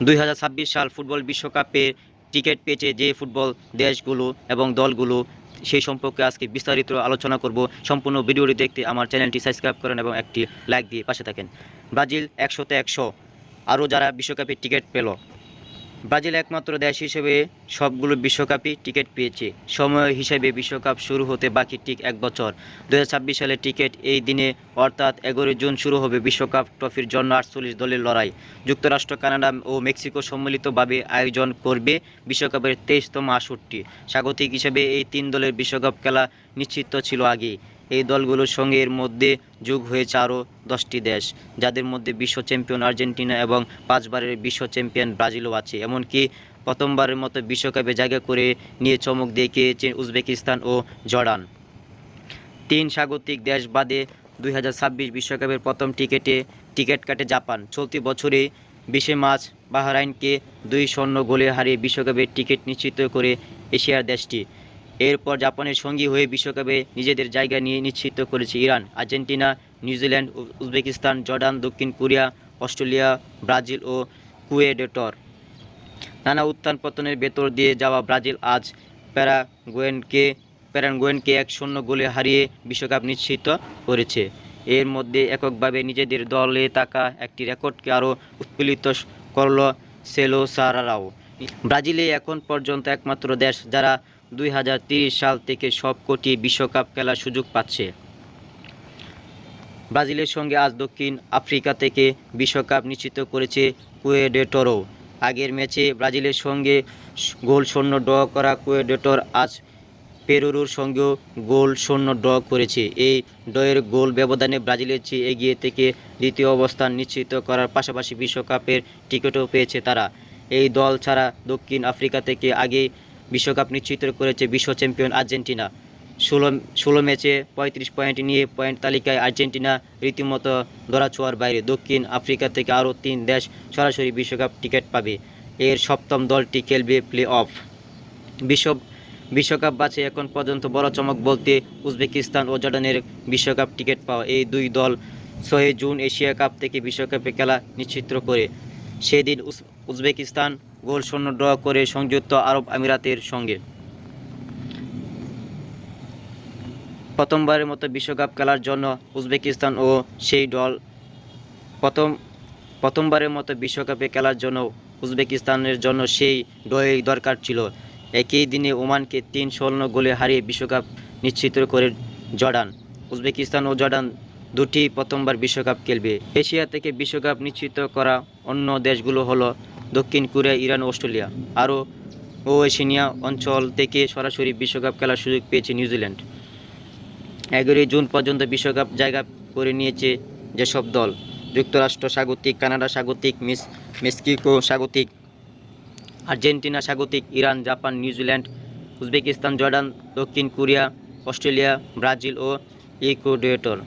2026 সাল ফুটবল বিশ্বকাপে টিকিট পেয়েছে যে ফুটবল দেশগুলো এবং দলগুলো, সেই সম্পর্কে আজকে বিস্তারিত আলোচনা করব। সম্পূর্ণ ভিডিওটি দেখতে আমার চ্যানেলটি সাবস্ক্রাইব করেন এবং একটি লাইক দিয়ে পাশে থাকেন। ব্রাজিল 100-তে 100 আরও যারা বিশ্বকাপে টিকিট পেল। ব্রাজিল একমাত্র দেশ হিসেবে সবগুলো বিশ্বকাপই টিকিট পেয়েছে। সময় হিসেবে বিশ্বকাপ শুরু হতে বাকি ঠিক 1 বছর। 2026 সালের টিকিট এই দিনে অর্থাৎ 11 জুন শুরু হবে বিশ্বকাপ ট্রফির জন্য 48 দলের লড়াই। যুক্তরাষ্ট্র, কানাডা ও মেক্সিকো সম্মিলিতভাবে আয়োজন করবে বিশ্বকাপের 23তম আসরটি। স্বাগতিক হিসেবে এই 3 দলের বিশ্বকাপ খেলা নিশ্চিত ছিল আগেই। এই দলগুলোর সঙ্গে এর মধ্যে যোগ হয়েছে আরও 10টি দেশ, যাদের মধ্যে বিশ্ব চ্যাম্পিয়ন আর্জেন্টিনা এবং 5 বারের বিশ্ব চ্যাম্পিয়ন ব্রাজিলও আছে। এমনকি প্রথমবারের মতো বিশ্বকাপে জায়গা করে নিয়ে চমক দেখিয়েছে উজবেকিস্তান ও জর্ডান। 3 স্বাগতিক দেশ বাদে 2026 বিশ্বকাপের প্রথম টিকিট কাটে জাপান। চলতি বছরে 20 মার্চ বাহরাইনকে 2-0 গোলে হারিয়ে বিশ্বকাপের টিকিট নিশ্চিত করে এশিয়ার দেশটি। এরপর জাপানের সঙ্গী হয়ে বিশ্বকাপে নিজেদের জায়গা নিয়ে নিশ্চিত করেছে Iran, Argentina, New Zealand, Uzbekistan, Jordan, দক্ষিণ কোরিয়া, অস্ট্রেলিয়া, ব্রাজিল ও কুয়েডেটর। নানা উত্থান পতনের ভেতর দিয়ে যাওয়া ব্রাজিল আজ প্যারাগুয়েকে 1-0 গোলে হারিয়ে বিশ্বকাপ নিশ্চিত করেছে। এর মধ্যে এককভাবে নিজেদের দলে থাকা একটি রেকর্ডকে আরও উৎফুল্লিত করল সেলোসারাও। ব্রাজিলে এখন পর্যন্ত একমাত্র দেশ যারা 2030 সাল থেকে সবকটি বিশ্বকাপ খেলার সুযোগ পাচ্ছে। ব্রাজিলের সঙ্গে আজ দক্ষিণ আফ্রিকা থেকে বিশ্বকাপ নিশ্চিত করেছে কুয়েডেটরও। আগের ম্যাচে ব্রাজিলের সঙ্গে গোল-শূন্য ড্র করা কুয়েডেটর আজ পেরুর সঙ্গেও গোল-শূন্য ড্র করেছে। এই ড্রয়ের গোল ব্যবধানে ব্রাজিলের চেয়ে এগিয়ে থেকে দ্বিতীয় অবস্থান নিশ্চিত করার পাশাপাশি বিশ্বকাপের টিকিটও পেয়েছে তারা। এই দল ছাড়া দক্ষিণ আফ্রিকা থেকে আগেই বিশ্বকাপ নিশ্চিত করেছে বিশ্ব চ্যাম্পিয়ন আর্জেন্টিনা। 16 ম্যাচে 35 পয়েন্ট নিয়ে পয়েন্ট তালিকায় আর্জেন্টিনা রীতিমতো ধরাছোঁয়ার বাইরে। দক্ষিণ আফ্রিকা থেকে আরও 3 দেশ সরাসরি বিশ্বকাপ টিকিট পাবে। এর সপ্তম দলটি খেলবে প্লে অফ। বিশ্বকাপ বাছাই এখন পর্যন্ত বড় চমক বলতে উজবেকিস্তান ও জর্ডানের বিশ্বকাপ টিকিট পাওয়া। এই দুই দল 6 জুন এশিয়া কাপ থেকে বিশ্বকাপে খেলা নিশ্চিত করে। সেদিন উজবেকিস্তান গোল-শূন্য ড্র করে সংযুক্ত আরব আমিরাতের সঙ্গে। প্রথমবারের মতো বিশ্বকাপ খেলার জন্য উজবেকিস্তান ও সেই দল প্রথমবারের মতো বিশ্বকাপে খেলার জন্য উজবেকিস্তানের জন্য সেই ড্রয়ের দরকার ছিল। একই দিনে ওমানকে 3-0 গোলে হারিয়ে বিশ্বকাপ নিশ্চিত করে জর্ডান। উজবেকিস্তান ও জর্ডান দুটি প্রথমবার বিশ্বকাপ খেলবে। এশিয়া থেকে বিশ্বকাপ নিশ্চিত করা অন্য দেশগুলো হলো দক্ষিণ কোরিয়া, ইরান, অস্ট্রেলিয়া। আরও ওশেনিয়া অঞ্চল থেকে সরাসরি বিশ্বকাপ খেলার সুযোগ পেয়েছে নিউজিল্যান্ড। 11 জুন পর্যন্ত বিশ্বকাপ জায়গা করে নিয়েছে যেসব দল: যুক্তরাষ্ট্র স্বাগতিক, কানাডা স্বাগতিক, মেক্সিকো স্বাগতিক, আর্জেন্টিনা স্বাগতিক, Iran, Japan, New Zealand, Uzbekistan, Jordan, দক্ষিণ কোরিয়া, অস্ট্রেলিয়া, ব্রাজিল ও ইকুয়েডর।